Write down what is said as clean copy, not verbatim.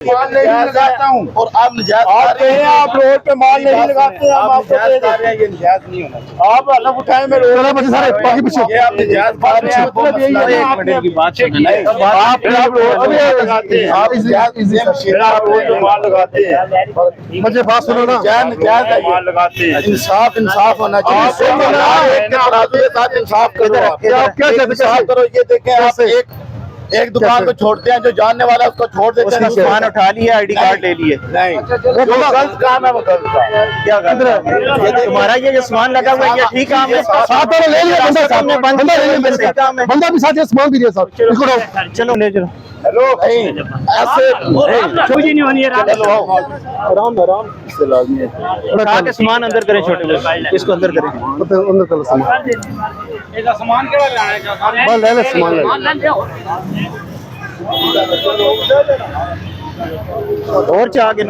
माल नहीं लगाता हूँ और आप निजात आप कह रहे हैं आप रोड पे माल नहीं लगाते हैं, हम आपको दे देते हैं। ये निजात नहीं होना चाहिए। आप अलग उठाए में रोड ये आप निजात खा रहे हैं, वो मतलब यही मसला है ना, है। आपने की बात सुनिए। नहीं, आप रोड पे लगाते हैं, आप निजात फिर आप रोड पे माल लगाते हैं। मुझे बात सुनो ना, निजात है माल लगाते हैं। इंसाफ होना चाहिए। आप तो मना रहे हैं ना, तराजू के साथ इंसाफ करो। आप क्या कहते हैं? इंसाफ करो। ये देखें, आप एक दुकान को छोड़ते हैं, जो जानने वाला है उसको छोड़ देते हैं। सामान उठा लिया, आईडी कार्ड ले लिए। नहीं, वो गलत काम है, वो गलत काम है। क्या कर तुम्हारा ये जो सामान लगा हुआ है ये ठीक काम है। साथ में ले लिया बंदा, साथ में बंदा ले लिया, सही काम है। बंदा भी साथ है, सामान भी दिया साथ। इसको चलो ले चलो। हेलो, नहीं ऐसे छोटी नहीं होनी है। आराम आराम से लाजमी है। उठा के सामान अंदर करें, छोटे इसको अंदर करें। अंदर कर सामान, बस ले ले सामान ले ले। और चाह के